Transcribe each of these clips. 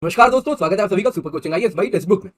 नमस्कार दोस्तों, स्वागत है आप सभी का super coaching IAS by text book में।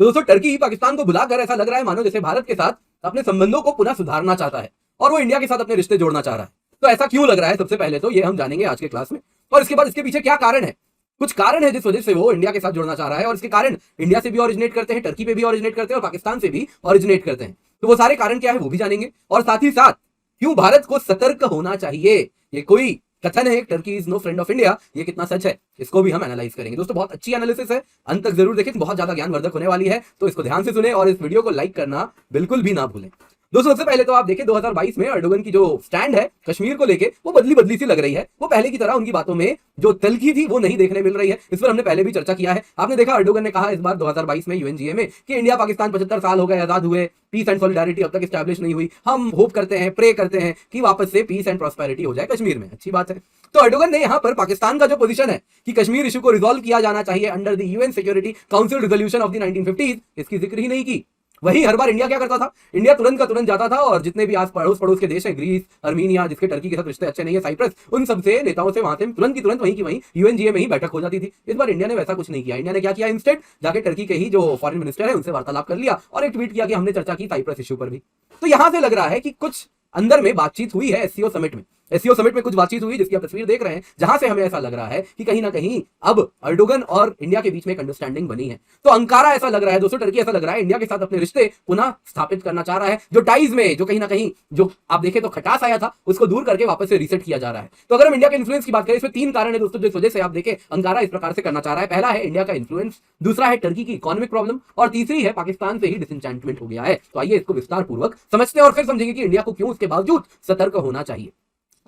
तो दोस्तों, टर्की पाकिस्तान को बुलाकर ऐसा लग रहा है मानो जैसे भारत के साथ अपने संबंधों को पुनः सुधारना चाहता है और वो इंडिया के साथ अपने रिश्ते जोड़ना चाह रहा है। तो ऐसा क्यों लग रहा है, सबसे पहले तो ये हम जानेंगे आज के क्लास में, और इसके बाद इसके पीछे क्या कारण है। कुछ कारण है जिस वजह से वो इंडिया के साथ जोड़ना चाह रहा है, और इसके कारण इंडिया से भी ओरिजिनेट करते हैं, टर्की पे भी ओरिजिनेट करते हैं और पाकिस्तान से भी ओरिजिनेट करते हैं। तो वो सारे कारण क्या है वो भी जानेंगे, और साथ ही साथ क्यों भारत को सतर्क होना चाहिए। ये कोई कथन है Turkey is no friend of India, ये कितना सच है इसको भी हम एनालाइज करेंगे। दोस्तों, बहुत अच्छी एनालिसिस है, अंत तक जरूर देखें, बहुत ज्यादा ज्ञानवर्धक होने वाली है, तो इसको ध्यान से सुने और इस वीडियो को लाइक करना बिल्कुल भी ना भूलें। दोस्तों, सबसे पहले तो आप देखें 2022 में अर्डोगन की जो स्टैंड है कश्मीर को लेके वो बदली बदली सी लग रही है। वो पहले की तरह उनकी बातों में जो तलखी थी वो नहीं देखने मिल रही है। इस पर हमने पहले भी चर्चा किया है। आपने देखा अर्डोगन ने कहा इस बार 2022 में यूएनजीए में कि इंडिया पाकिस्तान 75 साल हो गए आजाद हुए, पीस एंड सॉलिडारिटी अब तक स्टैब्लिश नहीं हुई, हम होप करते हैं, प्रे करते हैं कि वापस से पीस एंड प्रॉस्पेरिटी हो जाए कश्मीर में। अच्छी बात है। तो अर्डोगन ने यहाँ पर पाकिस्तान का जो पोजीशन है कि कश्मीर इशू को रिजॉल्व किया जाना चाहिए under the UN security council resolution of the 1950s, इसकी जिक्र ही नहीं की। वही हर बार इंडिया क्या करता था, इंडिया तुरंत का तुरंत जाता था और जितने भी आस पड़ोस के देश हैं, ग्रीस, अर्मीनिया, जिसके टर्की के साथ रिश्ते अच्छे नहीं है, साइप्रस, उन सबसे नेताओं से वहां से तुरंत की तुरंत वहीं की वहीं यूएनजीए में ही बैठक हो जाती थी। इस बार इंडिया ने वैसा कुछ नहीं किया। इंडिया ने क्या किया, इंस्टेड जाके टर्की के ही जो फॉरेन मिनिस्टर है उनसे वार्तालाप कर लिया और एक ट्वीट किया कि हमने चर्चा की साइप्रस इशू पर भी। तो यहां से लग रहा है कि कुछ अंदर में बातचीत हुई है एससीओ समिट में। एससीओ समिट में कुछ बातचीत हुई जिसकी आप तस्वीर देख रहे हैं, जहां से हमें ऐसा लग रहा है कि कहीं ना कहीं अब अर्डोगन और इंडिया के बीच में एक अंडरस्टैंडिंग बनी है। तो अंकारा ऐसा लग रहा है दोस्तों, टर्की ऐसा लग रहा है इंडिया के साथ अपने रिश्ते पुनः स्थापित करना चाह रहा है। जो टाइज में जो कहीं ना कहीं जो आप देखें तो खटास आया था उसको दूर करके वापस से रीसेट किया जा रहा है। तो अगर हम इंडिया के इन्फ्लुएंस की बात करें, इसमें 3 कारण है दोस्तों जिस वजह से आप देखें अंकारा इस प्रकार से करना चाह रहा है। पहला है इंडिया का इन्फ्लुएंस, दूसरा है टर्की की इकोनॉमिक प्रॉब्लम, और तीसरी है पाकिस्तान से ही डिसएंचेंटमेंट हो गया है। तो आइए इसको विस्तार पूर्वक समझते हैं और फिर समझेंगे कि इंडिया को क्यों उसके बावजूद सतर्क होना चाहिए।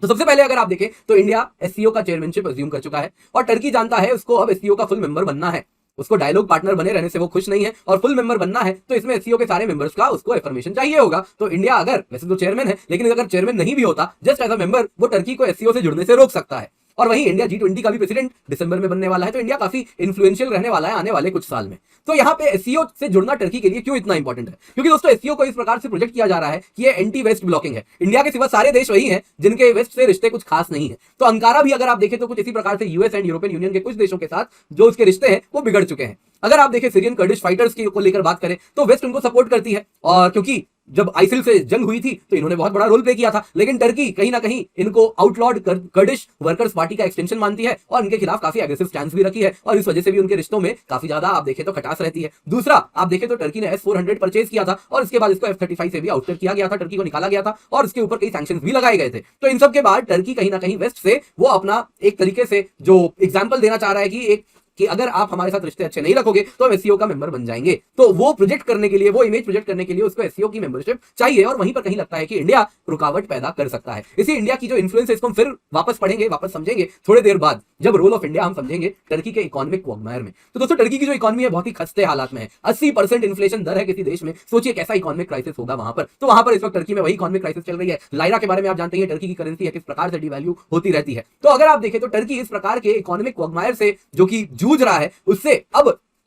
तो सबसे पहले अगर आप देखें तो इंडिया एससीओ का चेयरमैनशिप अज्यूम कर चुका है और टर्की जानता है उसको अब एससीओ का फुल मेंबर बनना है। उसको डायलॉग पार्टनर बने रहने से वो खुश नहीं है और फुल मेंबर बनना है, तो इसमें एससीओ के सारे मेंबर्स का उसको एफर्मेशन चाहिए होगा। तो इंडिया अगर वैसे तो चेयरमैन है, लेकिन अगर चेयरमैन नहीं भी होता, जस्ट एज अ मेंबर वो टर्की को एससीओ से जुड़ने से रोक सकता है। और वहीं इंडिया G20 का भी प्रेसिडेंट दिसंबर में बनने वाला है, तो इंडिया काफी इन्फ्लुएंशियल रहने वाला है आने वाले कुछ साल में। तो यहाँ पे एससीओ से जुड़ना टर्की के लिए क्यों इतना इंपॉर्टेंट है, क्योंकि दोस्तों एससीओ को इस प्रकार से प्रोजेक्ट किया जा रहा है कि ये एंटी वेस्ट ब्लॉकिंग है। इंडिया के सिवा सारे देश वही हैं जिनके वेस्ट से रिश्ते कुछ खास नहीं है। तो अंकारा भी अगर आप देखें तो कुछ इसी प्रकार से यूएस एंड यूरोपियन यूनियन के कुछ देशों के साथ जो उसके रिश्ते हैं वो बिगड़ चुके हैं। अगर आप देखें सीरियन कर्डिश फाइटर्स की को लेकर बात करें तो वेस्ट उनको सपोर्ट करती है, और क्योंकि जब आइसिल से जंग हुई थी तो इन्होंने बहुत बड़ा रोल प्ले किया था, लेकिन टर्की कहीं ना कहीं इनको आउटलॉर्ड कर्डिश वर्कर्स पार्टी का एक्सटेंशन मानती है और इनके खिलाफ काफी एग्रेसिव स्टैंड भी रखी है, और इस वजह से भी उनके रिश्तों में काफी ज्यादा आप देखें तो खटास रहती है। दूसरा, आप देखें तो टर्की ने S-400 परचेज किया था और इसके बाद इसको F-35 से भी आउटस्टर किया गया था, टर्की को निकाला गया था और इसके ऊपर कई सैंक्शंस भी लगाए गए थे। तो इन सब के बाद टर्की कहीं ना कहीं वेस्ट से वो अपना एक तरीके से जो एग्जाम्पल देना चाह रहा है कि अगर आप हमारे साथ रिश्ते अच्छे नहीं रखोगे तो हम एससीओ का मेंबर बन जाएंगे। तो वो प्रोजेक्ट करने के लिए, वो इमेज प्रोजेक्ट करने के लिए उसको एससीओ की मेंबरशिप चाहिए, और वहीं पर कहीं लगता है कि इंडिया रुकावट पैदा कर सकता है। इसी इंडिया की जो इन्फ्लुएंस है इसको हम फिर वापस पढ़ेंगे, वापस समझेंगे थोड़ी देर बाद, जब रोल ऑफ इंडिया हम समझेंगे टर्की के इकोनॉमिक क्वागमायर में। तो दोस्तों, टर्की की जो इकोनॉमी है बहुत ही खस्ते हालात में है। 80% इन्फ्लेशन दर है किसी देश में। सोचिए कैसा इकोनॉमिक क्राइसिस होगा वहां पर। तो वहां पर इस वक्त टर्की में वही इकोनॉमिक क्राइसिस चल रही है। लायरा के बारे में आप जानते हैं, टर्की की करेंसी है, किस प्रकार से डिवैल्यू होती रहती है। तो अगर आप देखें तो टर्की इस प्रकार के इकोनॉमिक क्वागमायर से जो कि जूझ रहा है उससे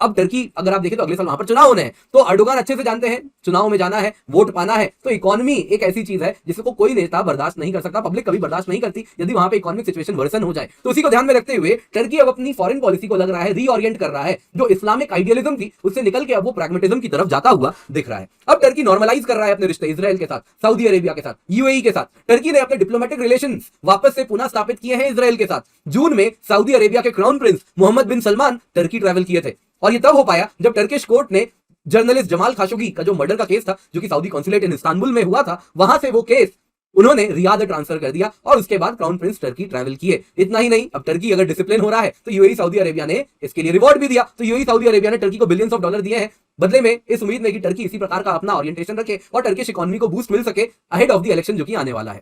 अब टर्की अगर आप देखें तो अगले साल वहां पर चुनाव होने हैं। तो अर्डोगन अच्छे से जानते हैं चुनाव में जाना है, वोट पाना है। तो इकोनॉमी एक ऐसी चीज है जिसको कोई नेता बर्दाश्त नहीं कर सकता, पब्लिक कभी बर्दाश्त नहीं करती यदि वहां पे इकोनॉमिक सिचुएशन वर्सन हो जाए। तो उसी को ध्यान में रखते हुए टर्की अब अपनी फॉरेन पॉलिसी को लग रहा है रीओरिएंट कर रहा है। जो इस्लामिक आइडियलिज्म थी उससे निकल के अब वो प्रैग्मेटिज्म की तरफ जाता हुआ दिख रहा है। अब टर्की नॉर्मलाइज कर रहा है अपने रिश्ते इजराइल के साथ, सऊदी अरेबिया के साथ, यूएई के साथ। टर्की ने अपने डिप्लोमेटिक रिलेशन वापस से पुनः स्थापित किए हैं इजराइल के साथ। जून में सऊदी अरेबिया के क्राउन प्रिंस मोहम्मद बिन सलमान टर्की ट्रैवल किए थे, और ये तब हो पाया जब टर्किश कोर्ट ने जर्नलिस्ट जमाल खाशोगी का जो मर्डर का केस था, जो कि सऊदी कॉन्सुलेट इन इस्तांबुल में हुआ था, वहां से वो केस उन्होंने रियाद ट्रांसफर कर दिया और उसके बाद क्राउन प्रिंस टर्की ट्रैवल किए। इतना ही नहीं, अब टर्की अगर डिसिप्लिन हो रहा है तो यूएई सऊदी अरेबिया ने इसके लिए रिवॉर्ड भी दिया। तो यूएई सऊदी अरेबिया ने टर्की को बिलियंस ऑफ डॉलर दिए हैं बदले में, इस उम्मीद में कि टर्की इसी प्रकार का अपना ओरिएंटेशन रखे और टर्किश इकोनॉमी को बूस्ट मिल सके अहेड ऑफ द इलेक्शन जो कि आने वाला है।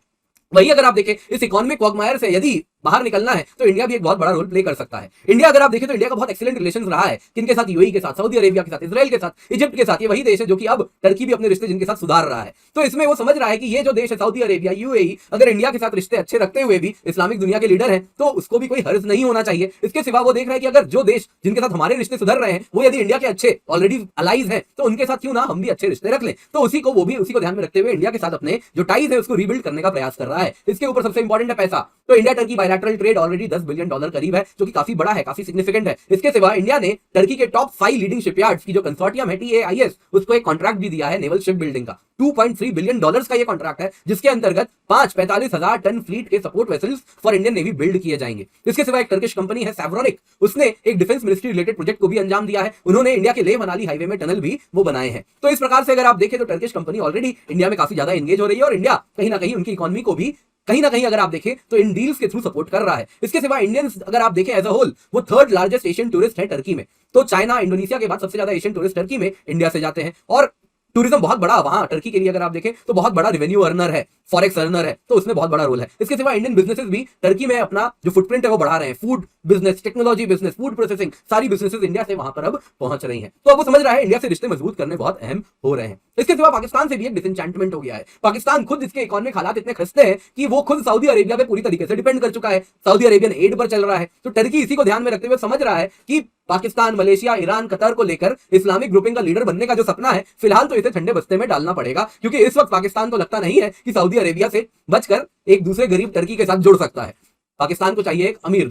वही अगर आप देखें इस इकोनॉमिक क्वागमायर से यदि बाहर निकलना है तो इंडिया भी एक बहुत बड़ा रोल प्ले कर सकता है। इंडिया अगर आप देखें तो इंडिया का बहुत एक्सीलेंट रिलेशंस रहा है किनके साथ, यूएई के साथ, सऊदी अरेबिया के साथ, इजराइल के साथ, इजिप्ट के साथ। ये वही देश है जो कि अब टर्की भी अपने रिश्ते जिनके साथ सुधार रहा है। तो इसमें वो समझ रहा है कि ये जो देश है सऊदी अरेबिया, यूएई, अगर इंडिया के साथ रिश्ते अच्छे रखते हुए भी इस्लामिक दुनिया के लीडर है तो उसको भी कोई हर्ज नहीं होना चाहिए। इसके सिवा वो देख रहे हैं कि अगर जो देश जिनके साथ हमारे रिश्ते सुधर रहे हैं वो यदि इंडिया के अच्छे ऑलरेडी अलाइज है तो उनके साथ क्यों ना हम भी अच्छे रिश्ते रख लें। तो उसी को ध्यान में रखते हुए इंडिया के साथ अपने जो टाइज है उसको रीबिल्ड करने का प्रयास कर रहा है। इसके ऊपर सबसे इंपॉर्टेंट है पैसा। तो India Turkey bilateral trade already $10 billion करीब है, जो कि काफी बड़ा है, काफी सिग्निफिकेंट है। इसके सिवा इंडिया ने टर्की के टॉप 5 लीडिंग शिपयार्ड्स की जो कंसोर्टियम है TAIS, उसको एक कॉन्ट्रैक्ट भी दिया है नेवल शिप बिल्डिंग का। $2.3 बिलियन का ये कॉन्ट्रैक्ट है, जिसके अंतर्गत 45,000 टन फ्लीट के support vessels for Indian navy build किए जाएंगे। इसके सिवा एक टर्किश कंपनी है सैवरोनिक, उसने एक डिफेंस मिनिस्ट्री रिलेटेड प्रोजेक्ट को भी अंजाम दिया है। उन्होंने इंडिया के लेह मनाली हाईवे में टनल भी वो बनाए हैं। तो इस प्रकार से अगर आप देखें तो टर्किश कंपनी ऑलरेडी इंडिया में काफी ज्यादा एंगेज हो रही है और इंडिया कहीं ना कहीं उनकी इकोनॉमी को भी कहीं ना कहीं अगर आप देखें तो इन डील्स के थ्रू सपोर्ट कर रहा है। इसके सिवा इंडियंस अगर आप देखें एज अ होल, वो 3rd लार्जेस्ट एशियन टूरिस्ट है टर्की में। तो चाइना, इंडोनेशिया के बाद सबसे ज्यादा एशियन टूरिस्ट टर्की में इंडिया से जाते हैं और टूरिज्म बहुत बड़ा वहां टर्की के लिए अगर आप देखें तो बहुत बड़ा रेवेन्यू अर्नर है, फॉरेक्स अर्नर है, तो उसमें बहुत बड़ा रोल है। इसके सिवा इंडियन बिजनेसेस भी टर्की में अपना जो फुटप्रिंट है वो बढ़ा रहे हैं। Food business, technology business, food processing, सारी बिजनेसेस इंडिया से वहां पर अब पहुंच रही हैं। तो अब वो समझ रहा है इंडिया से रिश्ते मजबूत करने बहुत अहम हो रहे हैं। इसके सिवा पाकिस्तान से भी एक डिसएंचेंटमेंट हो गया है। पाकिस्तान खुद, इसके इकोनॉमिक हालात इतने खस्ते हैं कि वो खुद सऊदी अरेबिया पे पूरी तरीके से डिपेंड कर चुका है। सऊदी अरेबियन एड पर चल रहा है। तो टर्की इसी को ध्यान में रखते हुए समझ रहा है कि पाकिस्तान, मलेशिया, ईरान, कतर को लेकर इस्लामिक ग्रुपिंग का लीडर बनने का जो सपना है, फिलहाल तो इसे ठंडे बस्ते में डालना पड़ेगा, क्योंकि इस वक्त पाकिस्तान को लगता नहीं है कि सऊदी अरेबिया से बचकर एक दूसरे गरीब टर्की के साथ जुड़ सकता है। पाकिस्तान को चाहिए एक अमीर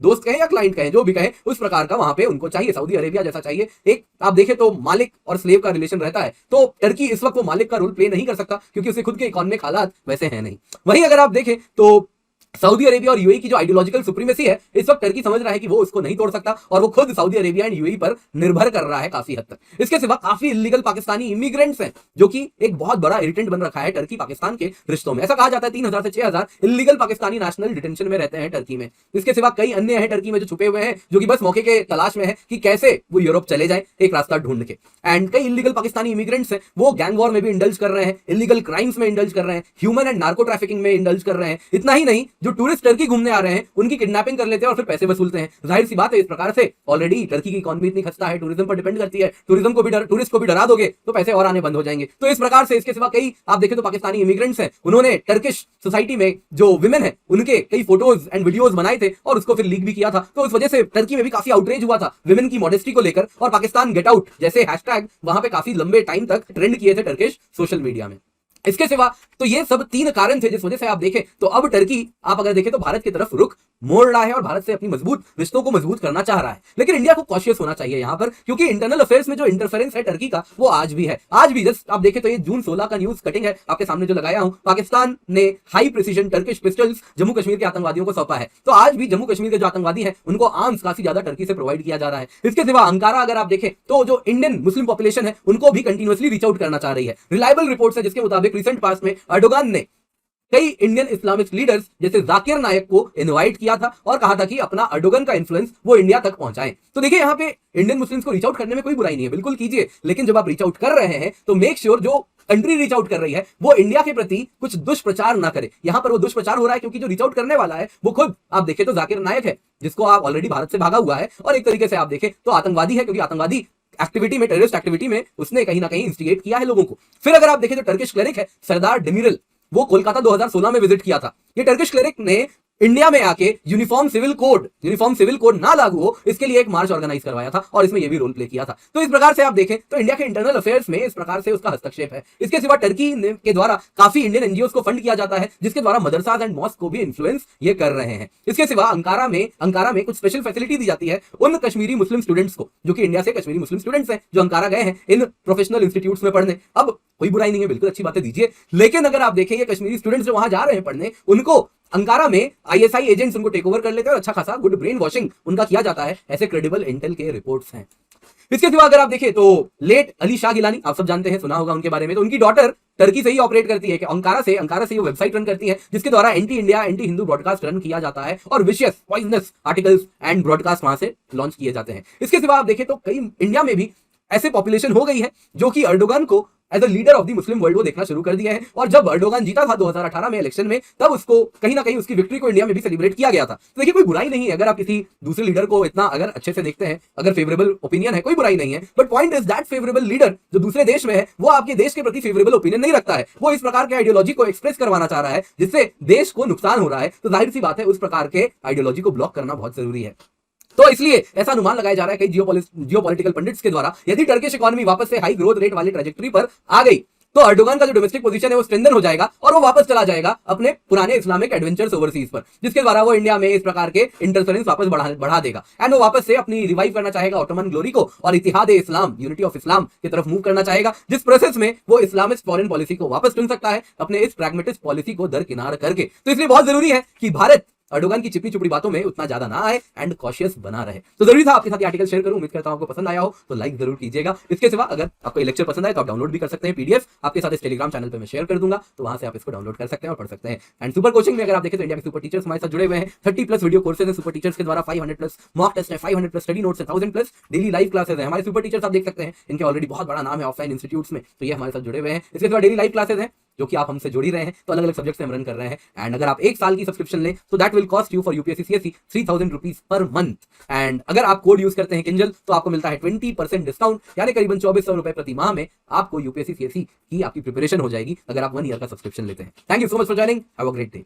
दोस्त कहें या क्लाइंट कहें, जो भी कहें, उस प्रकार का वहां पे उनको चाहिए। सऊदी अरेबिया जैसा चाहिए। एक आप देखें तो मालिक और स्लेव का रिलेशन रहता है। तो टर्की इस वक्त वो मालिक का रोल प्ले नहीं कर सकता, क्योंकि उसे खुद के इकोनॉमिक हालात वैसे हैं नहीं। वहीं अगर आप देखें तो सऊदी अरेबिया और यूएई की जो आइडियोलॉजिकल सुप्रीमेसी है, इस वक्त टर्की समझ रहा है कि वो उसको नहीं तोड़ सकता और वो खुद सऊदी अरेबिया एंड यूएई पर निर्भर कर रहा है काफी हद तक। इसके सिवा काफी इलीगल पाकिस्तानी इमिग्रेंट्स हैं, जो कि एक बहुत बड़ा इरिटेंट बन रखा है टर्की पाकिस्तान के रिश्तों में। ऐसा कहा जाता है 3,000 से 6,000 इलीगल पाकिस्तानी नेशनल डिटेंशन में रहते हैं टर्की में। इसके सिवा कई अन्य हैं टर्की में जो छुपे हुए हैं, जो कि बस मौके के तलाश में है कि कैसे वो यूरोप चले जाए एक रास्ता ढूंढ के। एंड कई इलीगल पाकिस्तानी इमिग्रेंट्स हैं, वो गैंग वॉर में भी इंडल्ज कर रहे हैं, इलीगल क्राइम्स में इंडल्ज कर रहे हैं, ह्यूमन एंड नार्को ट्रैफिकिंग में इंडल्ज कर रहे हैं। इतना ही नहीं, जो टूरिस्ट टर्की घूमने आ रहे हैं उनकी किडनैपिंग कर लेते हैं और फिर पैसे वसूलते हैं। जाहिर सी बात है, इस प्रकार से ऑलरेडी टर्की की इकोनॉमी इतनी खस्ता है, टूरिज्म पर डिपेंड करती है। टूरिज्म को भी टूरिस्ट को भी डरा दोगे तो पैसे और आने बंद हो जाएंगे। तो इस प्रकार से इसके सिवा कई आप देखें तो पाकिस्तानी इमिग्रेंट्स हैं, उन्होंने टर्किश सोसाइटी में जो विमेन है उनके कई फोटोज एंड वीडियोज बनाए थे और उसको फिर लीक भी किया था। तो इस वजह से टर्की में भी काफी आउटरेज हुआ था विमेन की मॉडेस्टी को लेकर, और पाकिस्तान गेट आउट जैसे हैशटैग वहां पे काफी लंबे टाइम तक ट्रेंड किए थे टर्किश सोशल मीडिया में। इसके सिवा तो ये सब 3 कारण थे जिस वजह से आप देखें तो अब टर्की आप अगर देखें तो भारत की तरफ रुख मोड़ रहा है और भारत से अपनी मजबूत रिश्तों को मजबूत करना चाह रहा है। लेकिन इंडिया को कॉशियस होना चाहिए यहां पर, क्योंकि इंटरनल अफेयर्स में जो इंटरफेरेंस है टर्की का वो आज भी है। आज भी जस्ट आप देखें तो ये जून 16 का न्यूज कटिंग है आपके सामने जो लगाया हूं। पाकिस्तान ने high precision Turkish pistols Jammu Kashmir के आतंकवादियों को सौंपा है। तो आज भी जम्मू कश्मीर के जो आतंकवादी हैं उनको आर्म्स काफी ज्यादा टर्की से प्रोवाइड किया जा रहा है। इसके सिवा अंकारा अगर आप देखें तो जो इंडियन मुस्लिम पॉपुलेशन है उनको भी कंटिन्यूअसली रीच आउट करना चाह रही है। रिलायबल रिपोर्ट्स है जिसके मुताबिक रिसेंट पास में अर्डोगान ने कई इंडियन इस्लामिक लीडर्स जैसे जाकिर नायक को इनवाइट किया था और कहा था कि अपना अर्डोगन का इन्फ्लुएंस वो इंडिया तक पहुंचाएं। तो देखिए यहाँ पे इंडियन मुस्लिम्स को रीच आउट करने में कोई बुराई नहीं है, बिल्कुल कीजिए। लेकिन जब आप रीच आउट कर रहे हैं तो मेक श्योर जो कंट्री रीच आउट कर रही है वो इंडिया के प्रति कुछ दुष्प्रचार ना करे। यहां पर वो दुष्प्रचार हो रहा है क्योंकि जो रीच आउट करने वाला है वो खुद आप देखें तो जाकिर नायक है, जिसको आप ऑलरेडी भारत से भागा हुआ है, और एक तरीके से आप देखें तो आतंकवादी है, क्योंकि आतंकवादी एक्टिविटी में, टेररिस्ट एक्टिविटी में उसने कहीं ना कहीं इंस्टिगेट किया है लोगों को। फिर अगर आप देखें तो टर्किश क्लेरिक है सरदार डेमिरल, वो कोलकाता 2016 में विजिट किया था। ये टर्किश क्लेरिक ने इंडिया में आके यूनिफॉर्म सिविल कोड ना लागू हो इसके लिए एक मार्च ऑर्गेनाइज करवाया था और इसमें ये भी रोल प्ले किया था। तो इस प्रकार से आप देखें तो इंडिया के इंटरनल अफेयर्स में इस प्रकार से उसका हस्तक्षेप है। इसके सिवा टर्की के द्वारा काफी इंडियन एनजीओस को फंड किया जाता है, जिसके द्वारा मदरसाज एंड मॉस्क को भी इन्फ्लुएंस ये कर रहे हैं। इसके सिवा अंकारा में कुछ स्पेशल फैसिलिटी दी जाती है उन कश्मीरी मुस्लिम स्टूडेंट्स को जो कि इंडिया से कश्मीरी मुस्लिम स्टूडेंट्स हैं जो अंकारा गए हैं इन प्रोफेशनल इंस्टीट्यूट्स में पढ़ने। अब कोई बुराई नहीं है, बिल्कुल अच्छी बातें दीजिए। लेकिन अगर आप देखें ये कश्मीरी स्टूडेंट्स जो वहां जा रहे हैं पढ़ने, उनको अंकारा में आईएसआई एजेंट्स उनको टेक ओवर कर लेते हैं और अच्छा खासा गुड ब्रेन वॉशिंग उनका किया जाता है, ऐसे क्रेडिबल इंटेल के रिपोर्ट्स हैं। इसके सिवा अगर आप देखें तो लेट अली शाह गिलानी, आप सब जानते हैं, सुना होगा उनके बारे में, तो उनकी डॉटर टर्की से ही ऑपरेट करती है कि अंकारा से ये वेबसाइट रन करती है जिसके द्वारा anti India anti Hindu broadcast run किया जाता है और vicious poisonous articles and broadcast वहां से लॉन्च किए जाते हैं। इसके सिवा आप देखें तो कई इंडिया में भी ऐसे पॉपुलेशन हो गई है जो कि अर्डोगन को as a leader of the Muslim world वो देखना शुरू कर दिया है। और जब अर्डोगन जीता था 2018 में इलेक्शन में, तब उसको कहीं ना कहीं उसकी विक्ट्री को इंडिया में भी सेलिब्रेट किया गया था। तो देखिए कोई बुराई नहीं है अगर आप किसी दूसरे लीडर को इतना अगर अच्छे से देखते हैं, अगर फेवरेबल ओपिनियन है, कोई बुराई नहीं है। But point is that favourable leader जो दूसरे देश में है वो आपके देश के प्रति फेवरेबल ओपिनियन नहीं रखता है, वो इस प्रकार के आइडियोलॉजी को एक्सप्रेस करवाना चाह रहा है जिससे देश को नुकसान हो रहा है। तो जाहिर सी बात है उस प्रकार के आइडियोलॉजी को ब्लॉक करना बहुत जरूरी है। तो इसलिए ऐसा अनुमान लगाया जा रहा है कई जियोपॉलिटिकल पंडित्स के द्वारा, यदि टर्किश इकोनॉमी वापस से हाई ग्रोथ रेट वाली ट्रैजेक्टरी पर आ गई तो अर्डोगान का जो डोमेस्टिक पोजीशन है वो स्ट्रेंथन हो जाएगा और वो वापस चला जाएगा अपने पुराने इस्लामिक एडवेंचर्स ओवरसीज पर, जिसके द्वारा वो इंडिया में इस प्रकार के इंटरफेरेंस वापस बढ़ा देगा एंड वो वापस से अपनी रिवाइव करना चाहेगा ऑटोमन ग्लोरी को और इतिहाद इस्लाम, यूनिटी ऑफ इस्लाम की तरफ मूव करना चाहेगा, जिस प्रोसेस में वो इस्लामिस्ट फॉरेन पॉलिसी को वापस चुन सकता है अपने इस प्रैग्मेटिस्ट पॉलिसी को दरकिनार करके। तो इसलिए बहुत जरूरी है कि भारत अर्डोगान की चिपनी चुपड़ी बातों में उतना ज्यादा ना आए एंड कॉशियस बना रहे। तो जरूरी था आपके साथ ये आर्टिकल शेयर करूं। उम्मीद करता हूं आपको पसंद आया हो, तो लाइक जरूर कीजिएगा। इसके सिवा अगर आपको ये लेक्चर पसंद आए तो आप डाउनलोड भी कर सकते हैं पीडीएफ, आपके साथ इस टेलीग्राम चैनल पे मैं शेयर कर दूंगा, तो वहां से आप इसको डाउनलोड कर सकते हैं और पढ़ सकते हैं। एंड सुपर कोचिंग में अगर आप देखें तो इंडिया के सुपर टीचर्स हमारे साथ जुड़े हुए हैं। 30+ वीडियो कोर्सेज हैं सुपर टीचर्स के द्वारा, 500+ मॉक टेस्ट है, 500+ स्टडी नोट्स है, 1000+ डेली लाइव क्लासेस है। हमारे सुपर टीचर्स आप देख सकते हैं, इनके ऑलरेडी बहुत बड़ा नाम है ऑफलाइन इंस्टीट्यूट्स में, तो ये हमारे साथ जुड़े हुए हैं। इसके सिवा डेली लाइव क्लासेस हैं जो कि आप हमसे जुड़ ही रहे हैं, तो अलग अलग सब्जेक्ट से हम रन कर रहे हैं। एंड अगर आप 1 साल की सब्सक्रिप्शन लें तो that will cost you for UPSC CSC 3000 rupees per month. And अगर आप कोड यूज करते हैं किंजल तो आपको मिलता है 20% डिस्काउंट, यानी करीबन 2400 रुपए प्रति माह में आपको यूपीएससी सीएससी की आपकी प्रिपरेशन हो जाएगी अगर आप 1 ईयर का सब्सक्रिप्शन लेते हैं। Thank you so much for joining, have a great day.